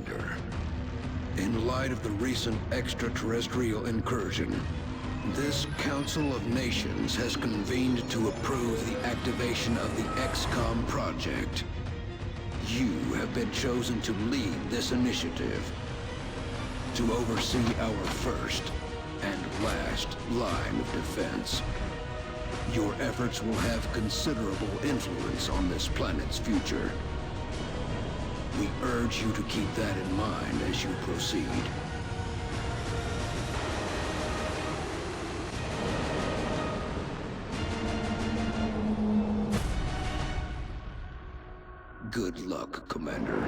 Commander. In light of the recent extraterrestrial incursion, this Council of Nations has convened to approve the activation of the XCOM project. You have been chosen to lead this initiative, to oversee our first and last line of defense. Your efforts will have considerable influence on this planet's future. We urge you to keep that in mind as you proceed. Good luck, Commander.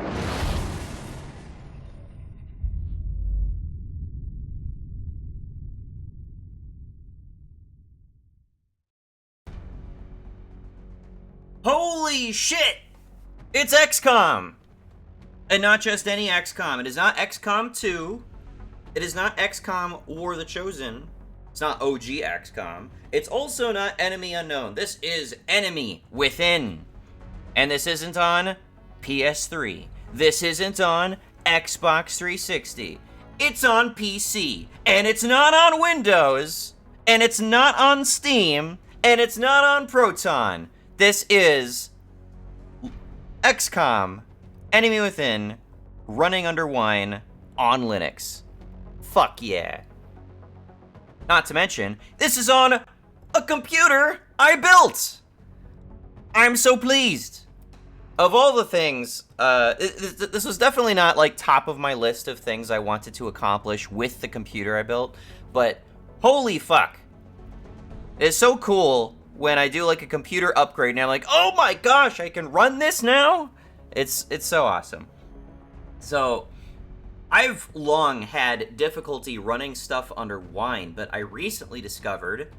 Holy shit! It's XCOM! And not just any XCOM. It is not XCOM 2. It is not XCOM War the Chosen. It's not OG XCOM. It's also not Enemy Unknown. This is Enemy Within. And this isn't on PS3. This isn't on Xbox 360. It's on PC. And it's not on Windows. And it's not on Steam. And it's not on Proton. This is XCOM, Enemy Within, running under wine on Linux. Fuck yeah. Not to mention, this is on a computer I built. I'm so pleased. Of all the things, this was definitely not like top of my list of things I wanted to accomplish with the computer I built, but holy fuck. It's so cool when I do like a computer upgrade and I'm like, oh my gosh, I can run this now? It's so awesome. So, I've long had difficulty running stuff under Wine, but I recently discovered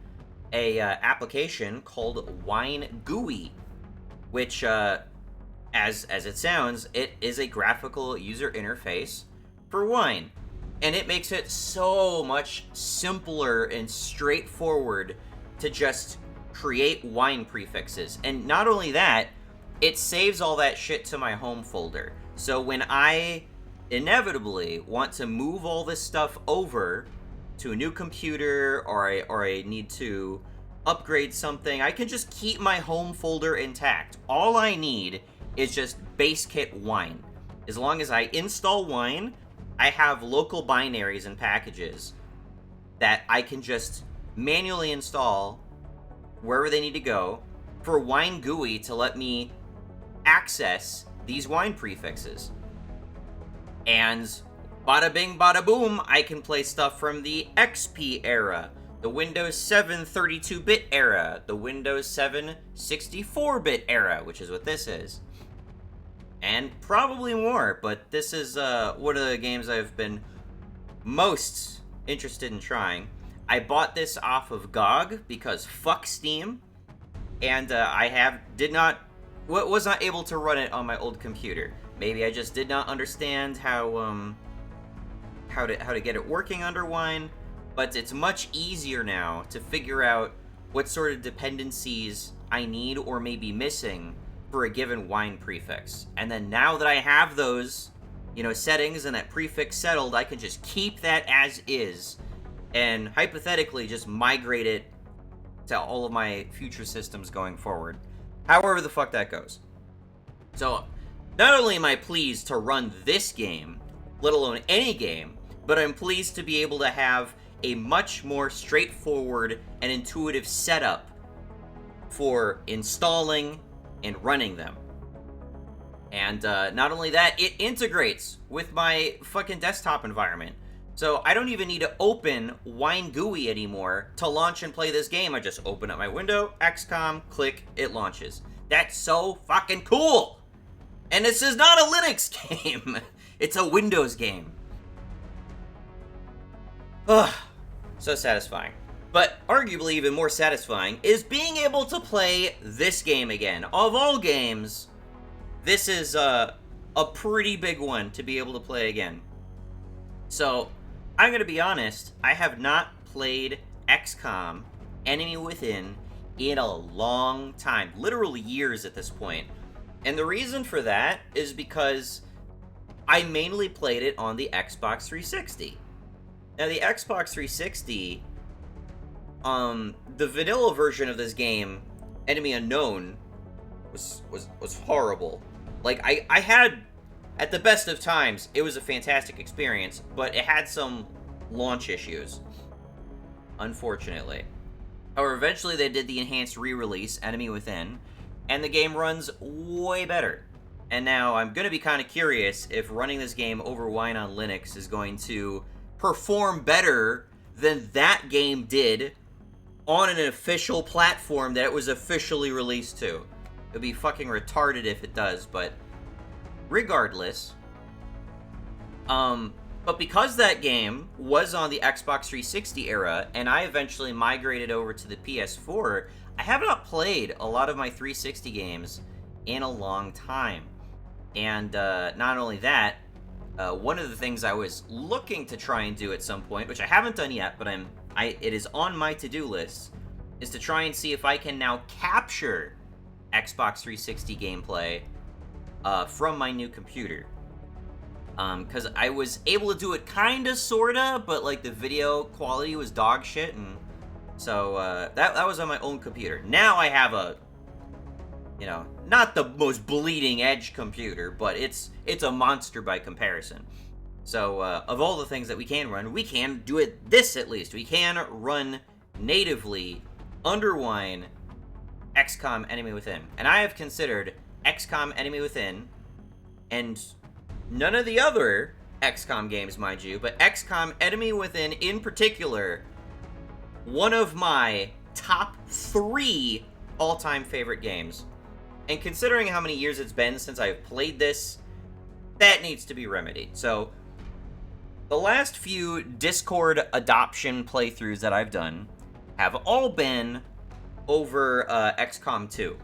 a application called Wine GUI, which, as it sounds, it is a graphical user interface for Wine. And it makes it so much simpler and straightforward to just create wine prefixes. And not only that, it saves all that shit to my home folder. So when I inevitably want to move all this stuff over to a new computer, or I need to upgrade something, I can just keep my home folder intact. All I need is just base kit wine. As long as I install wine, I have local binaries and packages that I can just manually install wherever they need to go for Wine GUI to let me access these wine prefixes. And bada bing bada boom, I can play stuff from the XP era, the Windows 7 32-bit era, the Windows 7 64-bit era, which is what this is. And probably more, but this is one of the games I've been most interested in trying. I bought this off of GOG because fuck Steam, and was not able to run it on my old computer. Maybe I just did not understand how to get it working under Wine, but it's much easier now to figure out what sort of dependencies I need or may be missing for a given wine prefix. And then now that I have those, settings and that prefix settled, I can just keep that as is and hypothetically just migrate it to all of my future systems going forward. However the fuck that goes. So, not only am I pleased to run this game, let alone any game, but I'm pleased to be able to have a much more straightforward and intuitive setup for installing and running them. And not only that, it integrates with my fucking desktop environment. So I don't even need to open Wine GUI anymore to launch and play this game. I just open up my window, XCOM, click, it launches. That's so fucking cool! And this is not a Linux game. It's a Windows game. Ugh, so satisfying. But arguably even more satisfying is being able to play this game again. Of all games, this is a pretty big one to be able to play again. So, I'm going to be honest, I have not played XCOM, Enemy Within, in a long time. Literally years at this point. And the reason for that is because I mainly played it on the Xbox 360. Now, the Xbox 360, the vanilla version of this game, Enemy Unknown, was horrible. Like, I had, at the best of times, it was a fantastic experience, but it had some launch issues, unfortunately. However, eventually they did the enhanced re-release, Enemy Within, and the game runs way better. And now I'm going to be kind of curious if running this game over Wine on Linux is going to perform better than that game did on an official platform that it was officially released to. It would be fucking retarded if it does, but regardless. But because that game was on the Xbox 360 era, and I eventually migrated over to the PS4, I have not played a lot of my 360 games in a long time. And not only that, one of the things I was looking to try and do at some point, which I haven't done yet, but it is on my to-do list, is to try and see if I can now capture Xbox 360 gameplay from my new computer. Because I was able to do it kinda, sorta, but like the video quality was dog shit, and so that was on my own computer. Now I have a, you know, not the most bleeding edge computer, but it's a monster by comparison. So of all the things that we can run, we can do it this at least. We can run natively under Wine XCOM Enemy Within. And I have considered XCOM Enemy Within and none of the other XCOM games, mind you, but XCOM Enemy Within in particular, one of my top 3 all-time favorite games. And considering how many years it's been since I've played this, that needs to be remedied. So, the last few Discord adoption playthroughs that I've done have all been over XCOM 2.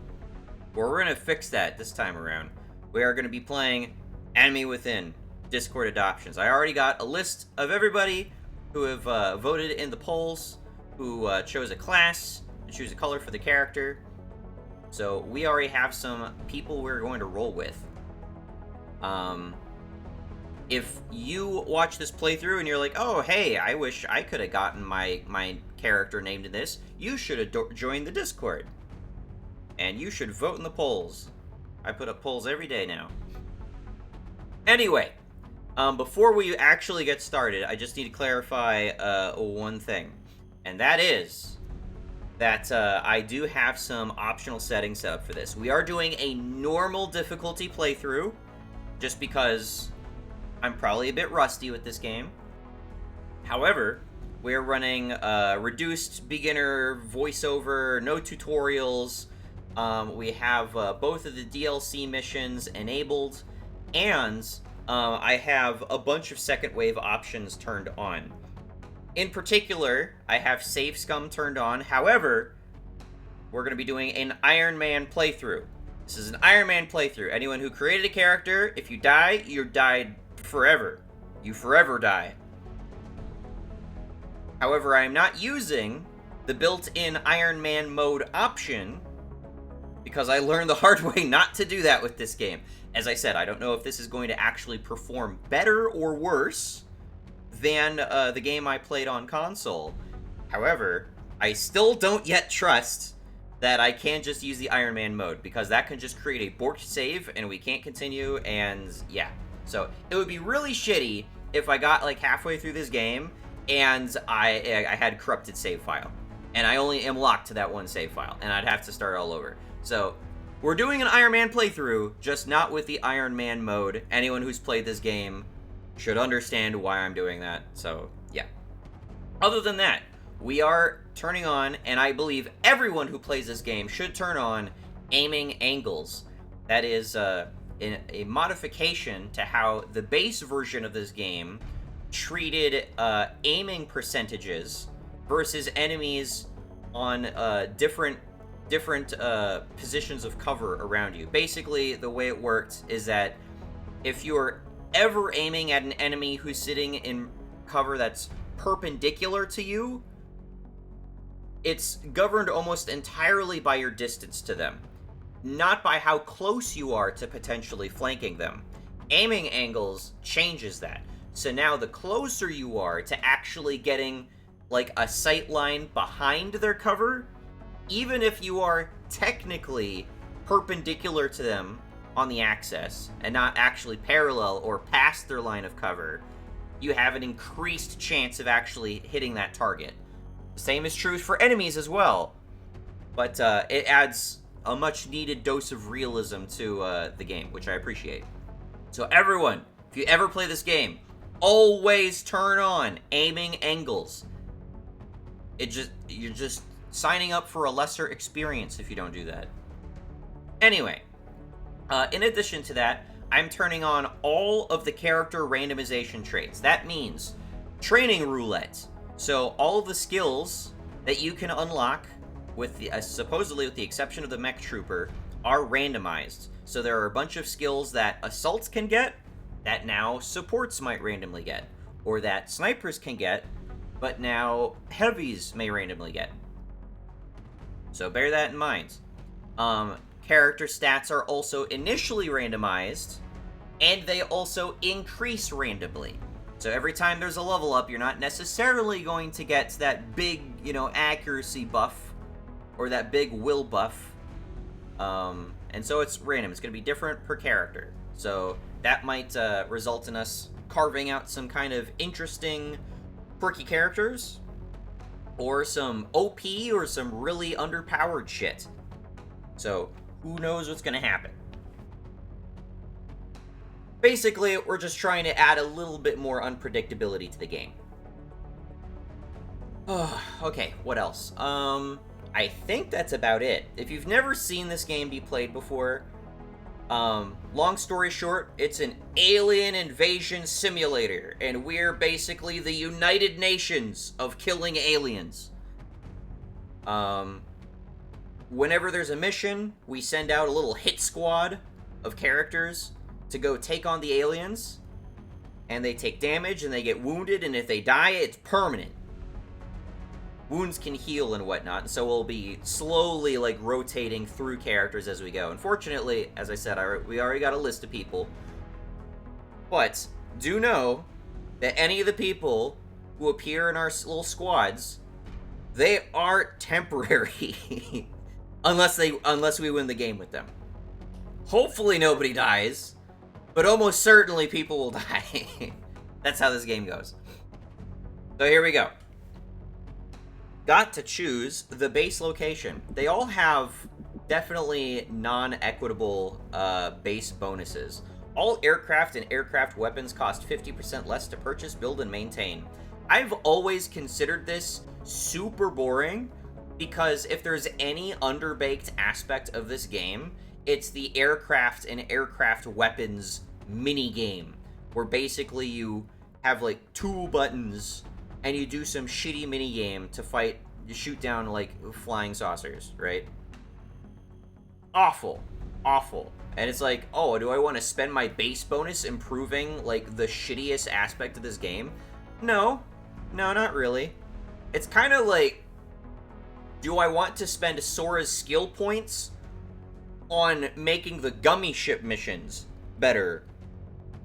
Well, we're going to fix that this time around. We are going to be playing Enemy Within Discord adoptions. I already got a list of everybody who have voted in the polls, who chose a class, to choose a color for the character. So we already have some people we're going to roll with. If you watch this playthrough and you're like, oh, hey, I wish I could have gotten my character named in this, you should have joined the Discord. And you should vote in the polls. I put up polls every day now. Anyway, before we actually get started, I just need to clarify one thing. And that is that I do have some optional settings set up for this. We are doing a normal difficulty playthrough, just because I'm probably a bit rusty with this game. However, we're running reduced beginner voiceover, no tutorials. We have both of the DLC missions enabled, and I have a bunch of second wave options turned on. In particular, I have Save Scum turned on. However, we're going to be doing an Ironman playthrough. This is an Ironman playthrough. Anyone who created a character, if you die, you're died forever. You forever die. However, I am not using the built-in Ironman mode option because I learned the hard way not to do that with this game. As I said, I don't know if this is going to actually perform better or worse than the game I played on console. However, I still don't yet trust that I can just use the Iron Man mode, because that can just create a borked save and we can't continue, and yeah. So it would be really shitty if I got like halfway through this game and I had corrupted save file, and I only am locked to that one save file, and I'd have to start all over. So we're doing an Iron Man playthrough, just not with the Iron Man mode. Anyone who's played this game should understand why I'm doing that. So yeah. Other than that, we are turning on, and I believe everyone who plays this game should turn on, aiming angles. That is a modification to how the base version of this game treated aiming percentages versus enemies on different positions of cover around you. Basically, the way it worked is that if you're ever aiming at an enemy who's sitting in cover that's perpendicular to you, it's governed almost entirely by your distance to them, not by how close you are to potentially flanking them. Aiming angles changes that. So now the closer you are to actually getting like a sight line behind their cover, even if you are technically perpendicular to them on the axis and not actually parallel or past their line of cover, you have an increased chance of actually hitting that target. The same is true for enemies as well, but it adds a much needed dose of realism to the game, which I appreciate. So everyone, if you ever play this game, always turn on aiming angles. You're just signing up for a lesser experience if you don't do that. Anyway, in addition to that, I'm turning on all of the character randomization traits. That means training roulette. So all of the skills that you can unlock, with the supposedly with the exception of the mech trooper, are randomized. So there are a bunch of skills that assaults can get, that now supports might randomly get, or that snipers can get, but now heavies may randomly get. So bear that in mind. Character stats are also initially randomized, and they also increase randomly. So every time there's a level up, you're not necessarily going to get that big, accuracy buff, or that big will buff. And so it's random. It's going to be different per character. So that might result in us carving out some kind of interesting, quirky characters, or some OP, or some really underpowered shit. So who knows what's going to happen. Basically, we're just trying to add a little bit more unpredictability to the game. Okay, what else? I think that's about it. If you've never seen this game be played before, long story short, it's an alien invasion simulator, and we're basically the United Nations of killing aliens. Whenever there's a mission, we send out a little hit squad of characters to go take on the aliens, and they take damage and they get wounded, and if they die, it's permanent. Wounds can heal and whatnot, and so we'll be slowly rotating through characters as we go. Unfortunately, as I said, we already got a list of people, but do know that any of the people who appear in our little squads, they are temporary. unless we win the game with them. Hopefully nobody dies, but almost certainly people will die. That's how this game goes. So here we go. Got to choose the base location. They all have definitely non-equitable base bonuses. All aircraft and aircraft weapons cost 50% less to purchase, build, and maintain. I've always considered this super boring, because if there's any underbaked aspect of this game, it's the aircraft and aircraft weapons mini game, where basically you have 2 buttons and you do some shitty mini game to shoot down flying saucers, right? Awful. And it's oh, do I want to spend my base bonus improving the shittiest aspect of this game? No, not really. It's kind of do I want to spend Sora's skill points on making the gummy ship missions better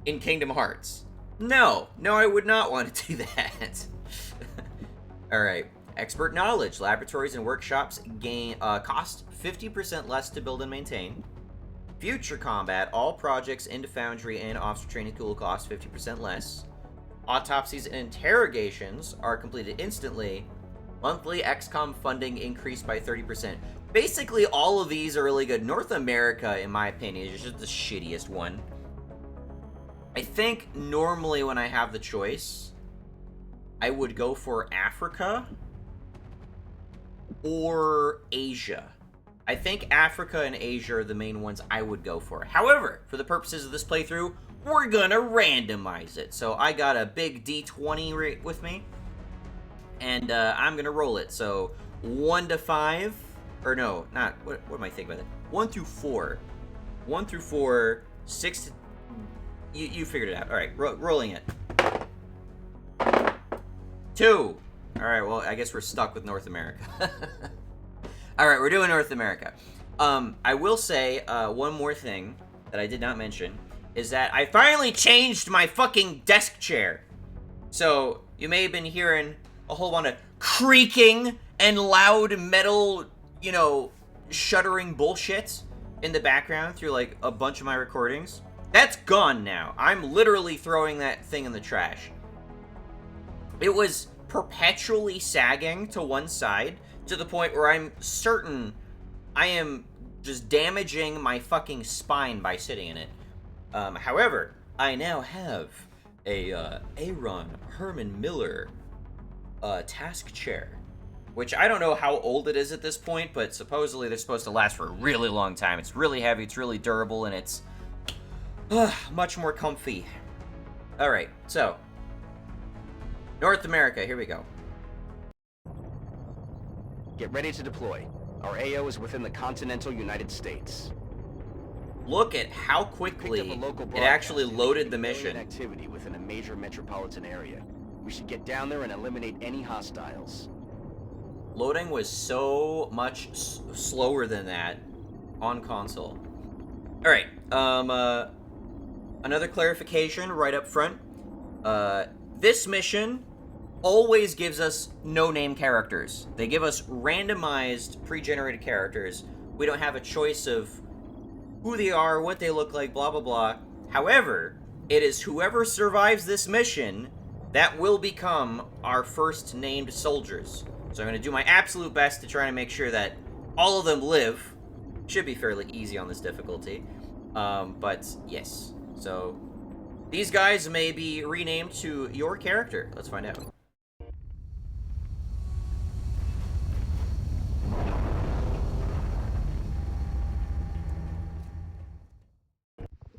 in Kingdom Hearts? No, I would not want to do that. Alright. Expert knowledge. Laboratories and workshops cost 50% less to build and maintain. Future combat. All projects into Foundry and Officer Training School cost 50% less. Autopsies and interrogations are completed instantly. Monthly XCOM funding increased by 30%. Basically, all of these are really good. North America, in my opinion, is just the shittiest one. I think normally when I have the choice, I would go for Africa or Asia. I think Africa and Asia are the main ones I would go for. However, for the purposes of this playthrough, we're gonna randomize it. So I got a big D20 with me, and I'm gonna roll it. So 1 to 5, or no, not, what am I thinking about it? 1 through 4. 1 through 4, 6 to, you figured it out. All right, rolling it. 2. All right, well, I guess we're stuck with North America. All right, we're doing North America. I will say one more thing that I did not mention. is that I finally changed my fucking desk chair. So, you may have been hearing a whole lot of creaking and loud metal, you know, shuddering bullshit in the background through, like, a bunch of my recordings. That's gone now. I'm literally throwing that thing in the trash. It was perpetually sagging to one side to the point where I'm certain I am just damaging my fucking spine by sitting in it. However, I now have a Aaron Herman Miller task chair, which I don't know how old it is at this point, but supposedly they're supposed to last for a really long time. It's really heavy, it's really durable, and it's much more comfy. Alright, so North America, here we go. Get ready to deploy. Our AO is within the continental United States. Look at how quickly it actually loaded the mission. Activity within a major metropolitan area. We should get down there and eliminate any hostiles. Loading was so much slower than that on console. Alright, another clarification right up front. This mission always gives us no-name characters. They give us randomized, pre-generated characters. We don't have a choice of who they are, what they look like, blah, blah, blah. However, it is whoever survives this mission that will become our first named soldiers. So I'm going to do my absolute best to try to make sure that all of them live. Should be fairly easy on this difficulty. But yes. So these guys may be renamed to your character. Let's find out.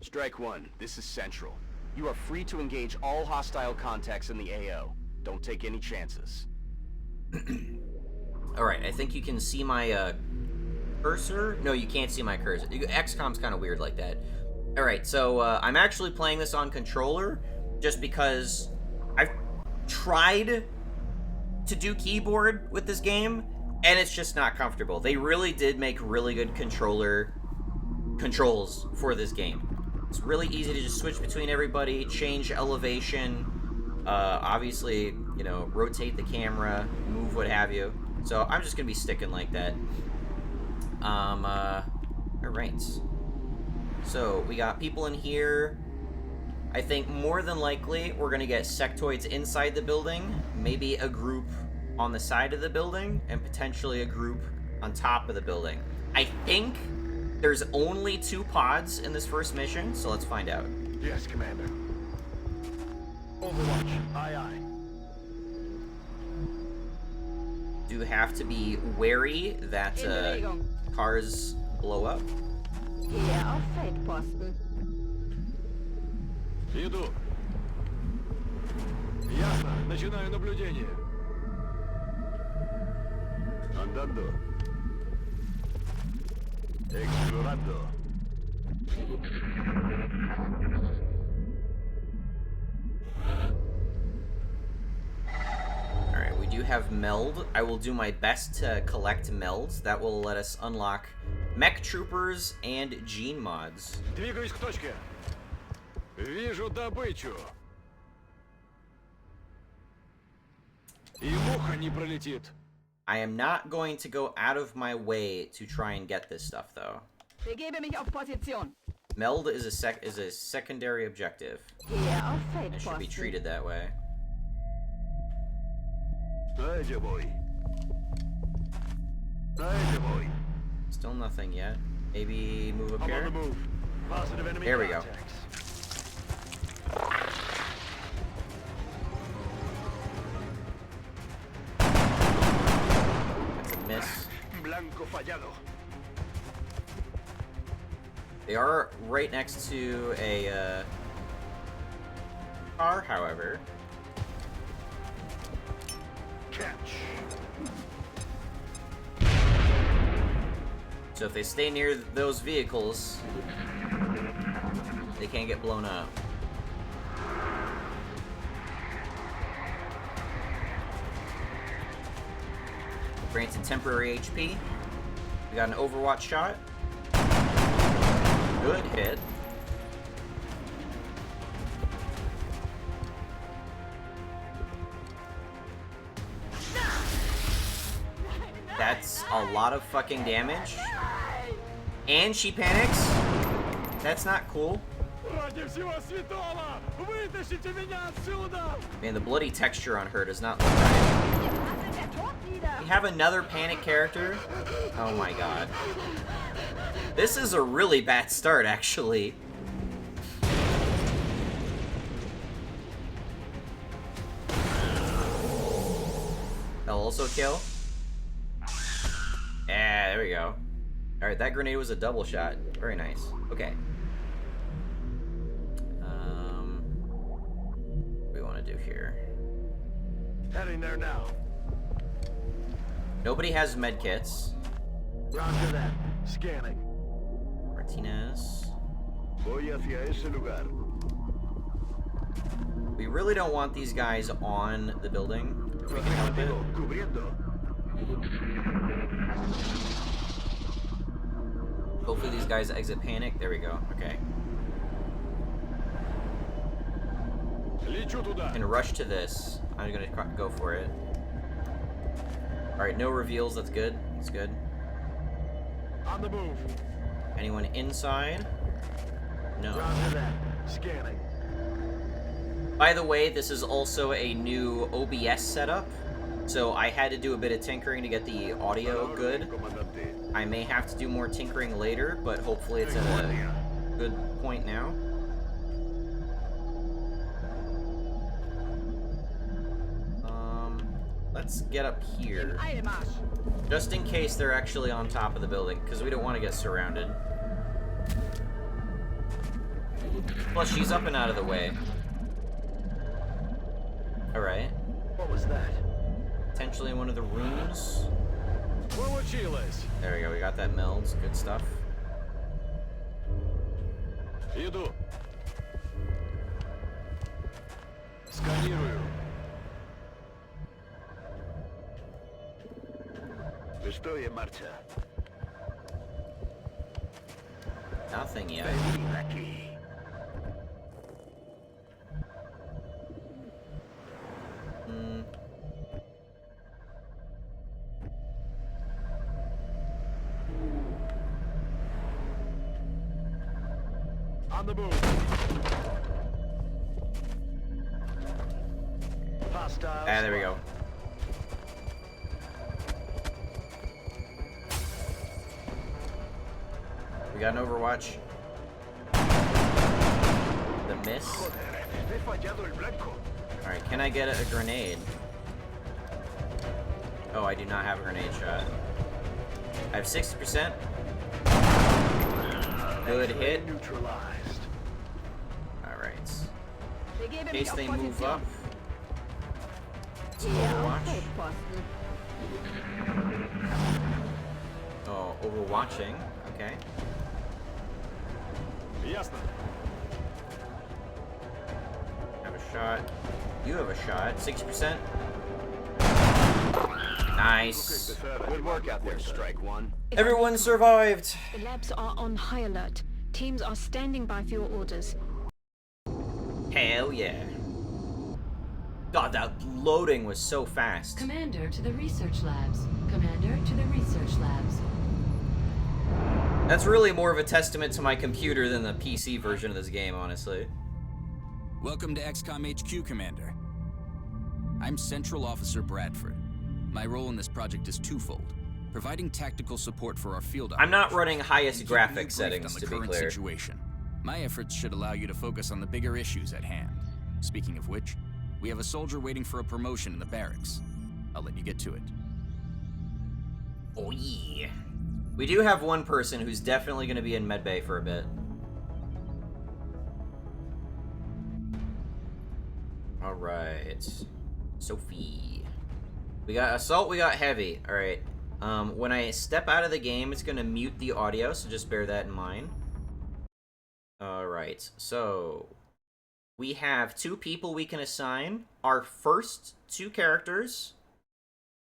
Strike 1, this is Central. You are free to engage all hostile contacts in the AO. Don't take any chances. Alright, I think you can see my cursor. No, you can't see my cursor. XCOM's kind of weird like that. Alright, so I'm actually playing this on controller just because I've tried to do keyboard with this game, and it's just not comfortable. They really did make really good controls for this game. It's really easy to just switch between everybody, change elevation, obviously, you know, rotate the camera, move what have you. So I'm just gonna be sticking like that. Alright. So we got people in here. I think more than likely we're gonna get sectoids inside the building, maybe a group on the side of the building, and potentially a group on top of the building. I think there's only 2 pods in this first mission, so let's find out. Yes, Commander. Overwatch. Aye, aye. Do have to be wary that cars blow up. Hier auf Feldposten. Иду. Ясно. Начинаю наблюдение. Andando. Explorando. Alright, we do have meld. I will do my best to collect melds. That will let us unlock mech troopers and gene mods. Двигаюсь к точке. Вижу добычу. И муха не пролетит. I am not going to go out of my way to try and get this stuff, though. Begebe mich auf Position. Meld is a secondary objective. Hier auf It should be Feldposten. treated that way. Дайте бой. Дайте бой. Still nothing yet. Maybe move up I'm on here? the move. Positive enemy There we go. contacts. That's a miss. Blanco fallado. They are right next to a car, however. Catch. So if they stay near those vehicles, they can't get blown up. Granted temporary HP. We got an Overwatch shot. Good hit. That's a lot of fucking damage. And she panics. That's not cool. Man, the bloody texture on her does not look right. We have another panic character. Oh my god. This is a really bad start, actually. That'll also kill. Yeah, there we go. Alright, that grenade was a double shot. Very nice. Okay. What do we want to do here? Heading there now. Nobody has med kits. Roger that. Scanning. Martinez. Voy hacia ese lugar. We really don't want these guys on the building. If we can help it. Cubriendo. Hopefully these guys exit panic. There we go. Okay. And rush to this. I'm gonna go for it. Alright, no reveals. That's good. That's good. On the move. Anyone inside? No. Roger that. Scanning. By the way, this is also a new OBS setup, so I had to do a bit of tinkering to get the audio good. I may have to do more tinkering later, but hopefully it's at a good point now. Let's get up here, just in case they're actually on top of the building, because we don't want to get surrounded. Plus, she's up and out of the way. Alright. What was that? Potentially in one of the rooms. There we go, we got that meld. Good stuff. Иду. Сканирую. Estoy en marcha. Nothing yet. Ven aquí. On the move. Hostiles. Ah, there we go. We got an Overwatch. The miss. He fallado el blanco. Alright, can I get a grenade? Oh, I do not have a grenade shot. I have 60%. Good hit. Neutralized. Alright. Wir geben In mich case auf they move Position. up. It's Hier auf Overwatch. Feldposten. Oh, overwatching. Okay. Ясно. Have a shot. You have a shot. 60%. Nice. Good work out there, Strike One. Everyone survived. The labs are on high alert. Teams are standing by for your orders. Hell yeah. God, that loading was so fast. Commander to the research labs. Commander to the research labs. That's really more of a testament to my computer than the PC version of this game, honestly. Welcome to XCOM HQ, Commander. I'm Central Officer Bradford. My role in this project is twofold: providing tactical support for our field I'm not operations running highest and keeping you graphics briefed settings, on the to be current clear. situation. My efforts should allow you to focus on the bigger issues at hand. Speaking of which, we have a soldier waiting for a promotion in the barracks. I'll let you get to it. Oh yeah. We do have one person who's definitely going to be in medbay for a bit. Alright. Sophie. We got assault, we got heavy. Alright. When I step out of the game, it's going to mute the audio, so just bear that in mind. Alright, so we have 2 people we can assign. Our first 2 characters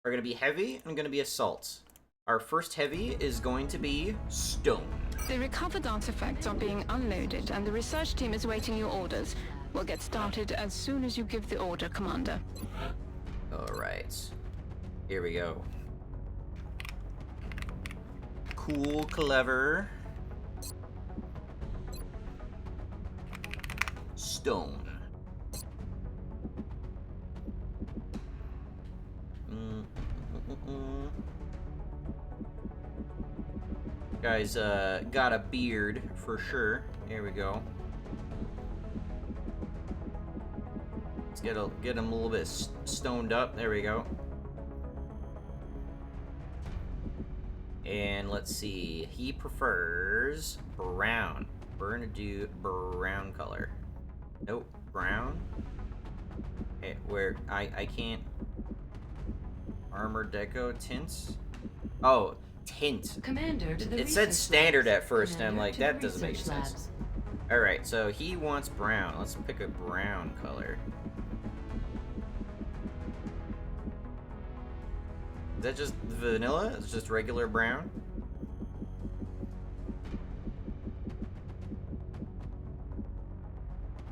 are going to be heavy and going to be assault. Our first heavy is going to be Stone. The recovered artifacts are being unloaded and the research team is waiting your orders. We'll get started as soon as you give the order, Commander. Alright. Here we go. Cool, clever. Stone. Guy's got a beard for sure. Here we go. Let's get him a little bit stoned up. There we go. And let's see. He prefers brown. We're gonna do brown color. Nope, brown. Okay, where I can't. Armor deco tints. Oh, tint. Commander to the It said research standard labs. at first, and I'm Commander like, to that the doesn't make research sense. labs. Alright, so he wants brown. Let's pick a brown color. Is that just vanilla? It's just regular brown?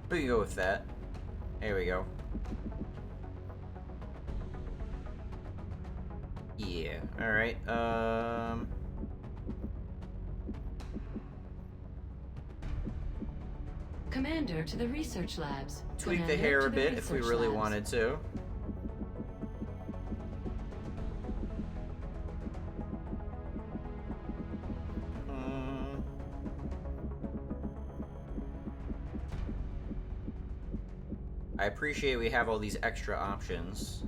We can go with that. There we go. Yeah, alright, Commander to the research labs. tweak the Commander hair to a the bit if we research really labs. wanted to. I appreciate we have all these extra options.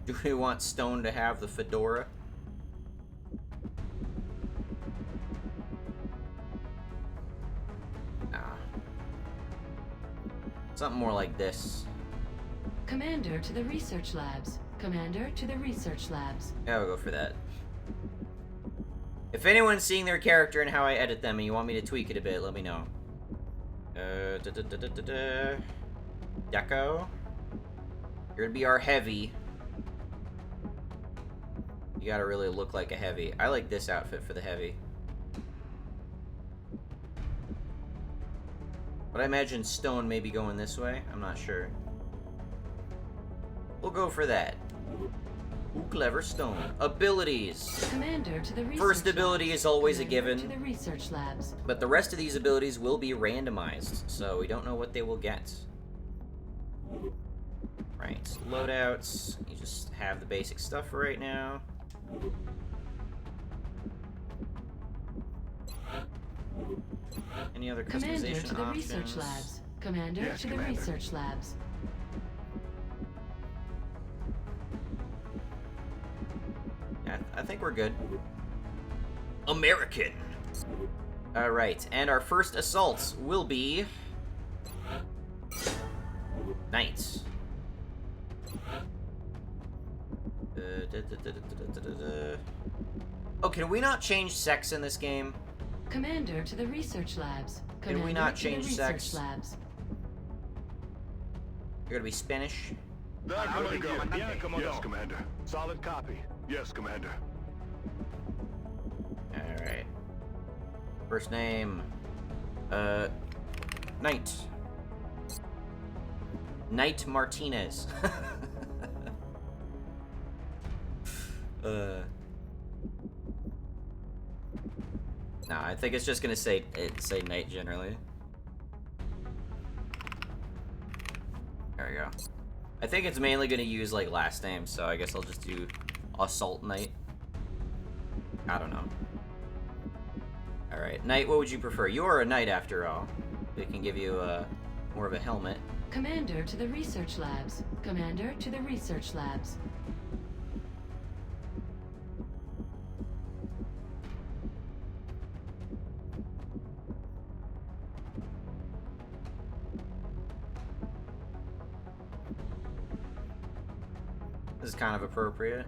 Do we want Stone to have the fedora? Nah. Something more like this. Commander to the research labs. Commander to the research labs. Yeah, we'll go for that. If anyone's seeing their character and how I edit them and you want me to tweak it a bit, let me know. Deco. You're gonna be our heavy. You gotta really look like a heavy. I like this outfit for the heavy. But I imagine Stone may be going this way. I'm not sure. We'll go for that. Ooh, clever Stone. Abilities. Commander to the research First ability labs. is always a Commander given. To the research labs. But the rest of these abilities will be randomized, so we don't know what they will get. Right, loadouts. You just have the basic stuff for right now. Any other Commander customization to the options? research labs. Commander Yes, to the Commander. research labs. Yeah, I think we're good. American. All right, and our first assaults will be Knights. Oh, can we not change sex in this game? Commander to the research labs. Can we Commander not to the change research sex? labs. You're gonna be Spanish. That I'm really ready, good. Commander. Yes, Commander. Solid copy. Yes, Commander. All right. First name, Knight. Knight Martinez. No, I think it's just gonna say Knight generally. There we go. I think it's mainly gonna use like last names, so I guess I'll just do Assault Knight. I don't know. Alright, Knight, what would you prefer? You are a Knight after all. We can give you more of a helmet. Commander to the research labs. Commander to the research labs. This is kind of appropriate.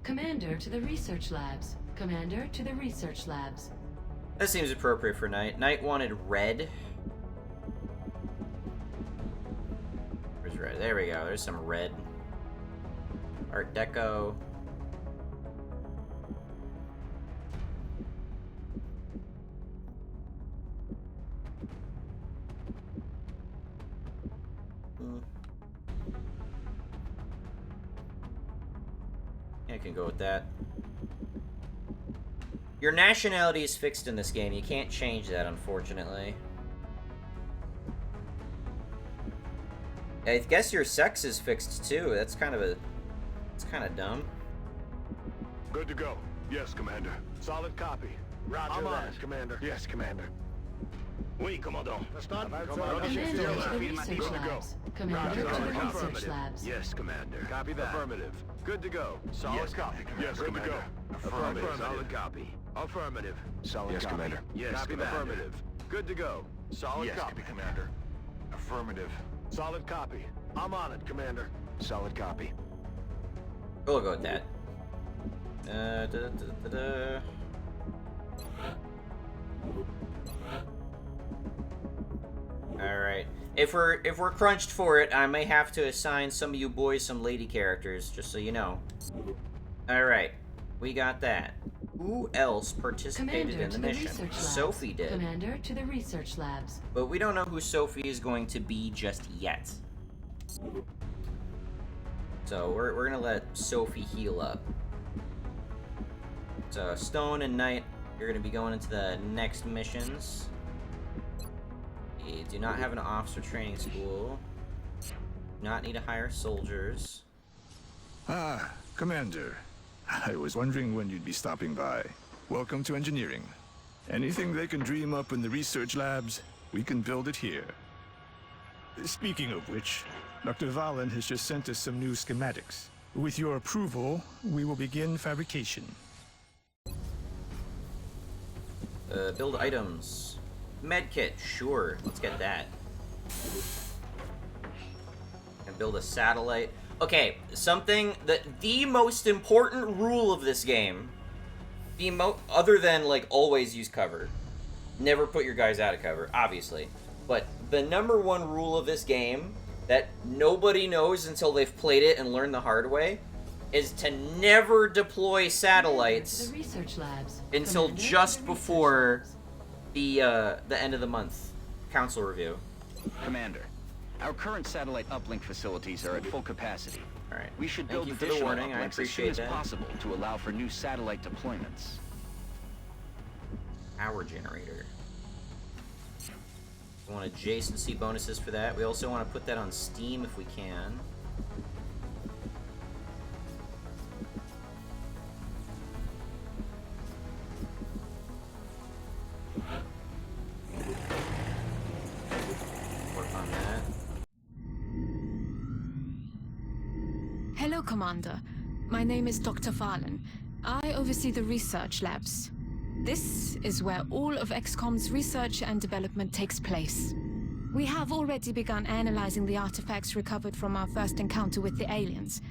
Commander to the research labs. Commander to the research labs. That seems appropriate for Knight. Knight wanted red. Where's red? There we go. There's some red. Art Deco. I can go with that. Your nationality is fixed in this game. You can't change that, unfortunately. I guess your sex is fixed too. That's kind of a... It's kind of dumb. Good to go. Yes, Commander. Solid copy. Roger I'm on that. it, Commander. Yes, Commander. Oui, commandant. Commander to the research Good to go. labs. Commander to the research Affirmative. labs. Yes, Commander. Copy that. Affirmative. Good to go. Solid Yes, copy. Commander. Yes, good to go. Affirmative. Affirmative. Solid copy. Affirmative. Solid Yes, copy. Commander. Yes, Copy Commander. Affirmative. Good to go. Solid Yes, copy, Commander. Affirmative. Solid copy. I'm on it, Commander. Solid copy. We'll go with that. Da-da-da-da-da. Alright. If we're crunched for it, I may have to assign some of you boys some lady characters, just so you know. Alright. We got that. Who else participated Commander in the to the mission? research labs. Sophie did. Commander to the research labs. But we don't know who Sophie is going to be just yet. So we're gonna let Sophie heal up. So Stone and Knight, you're gonna be going into the next missions. You do not have an officer training school. Do not need to hire soldiers. Ah, Commander. I was wondering when you'd be stopping by. Welcome to engineering. Anything they can dream up in the research labs, we can build it here. Speaking of which, Dr. Valen has just sent us some new schematics. With your approval, we will begin fabrication. Build items. Medkit, sure. Let's get that. And build a satellite. Okay, something that the most important rule of this game, other than like always use cover, never put your guys out of cover, obviously. But the number one rule of this game that nobody knows until they've played it and learned the hard way is to never deploy satellites To the research labs. until Commander to just the before research labs. the end of the month council review. Commander, our current satellite uplink facilities are at full capacity. All right. We should Thank build you for the additional warning. I uplinks as soon appreciate as that. possible to allow for new satellite deployments. Power generator. We want adjacency bonuses for that. We also want to put that on Steam if we can. Work on that. Hello, Commander. My name is Dr. Valen. I oversee the research labs. This is where all of XCOM's research and development takes place. We have already begun analyzing the artifacts recovered from our first encounter with the aliens.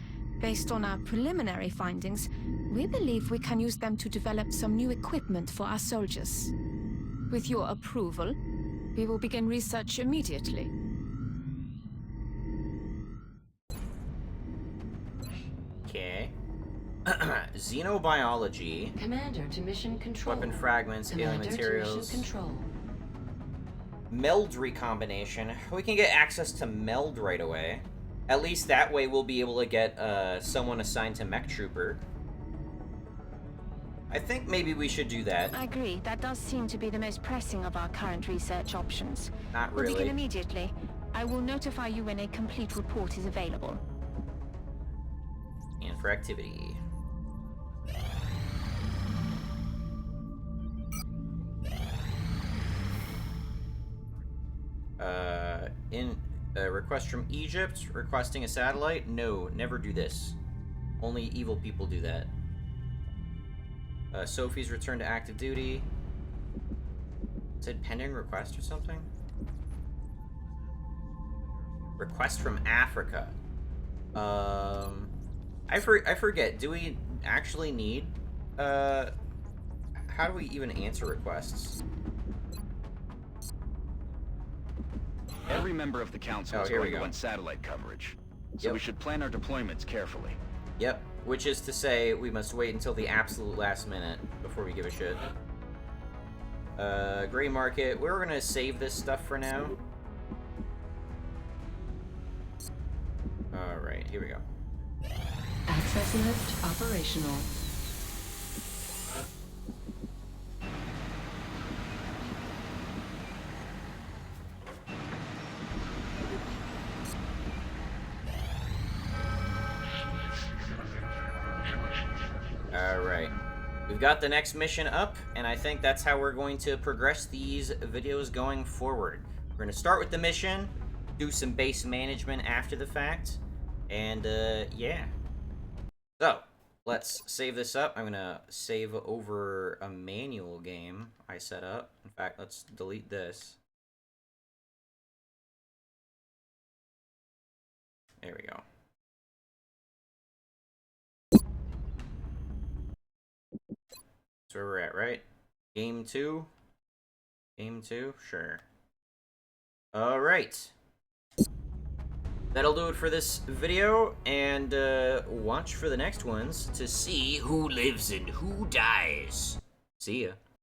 Based on our preliminary findings, we believe we can use them to develop some new equipment for our soldiers. With your approval, we will begin research immediately. Okay. Xenobiology. Commander to mission control. Weapon fragments, alien Commander materials. to mission control. Meld recombination. We can get access to meld right away. At least that way we'll be able to get someone assigned to Mech Trooper. I think maybe we should do that. I agree. That does seem to be the most pressing of our current research options. Not We'll begin really. immediately. I will notify you when a complete report is available. And for activity. Request from Egypt, requesting a satellite? No, never do this. Only evil people do that. Sophie's return to active duty. Is it pending request or something? Request from Africa. I forget. Do we actually need? How do we even answer requests? Every member of the council Oh, is here we going to go. want satellite coverage, so Yep. we should plan our deployments carefully. Yep. Which is to say, we must wait until the absolute last minute before we give a shit. Gray market. We're gonna save this stuff for now. Alright, here we go. At Access lift operational. Alright. We've got the next mission up, and I think that's how we're going to progress these videos going forward. We're going to start with the mission, do some base management after the fact, and yeah. So, let's save this up. I'm going to save over a manual game I set up. In fact, let's delete this. There we go. That's where we're at, right? Game 2? Game 2? Sure. Alright. That'll do it for this video, and watch for the next ones to see who lives and who dies. See ya.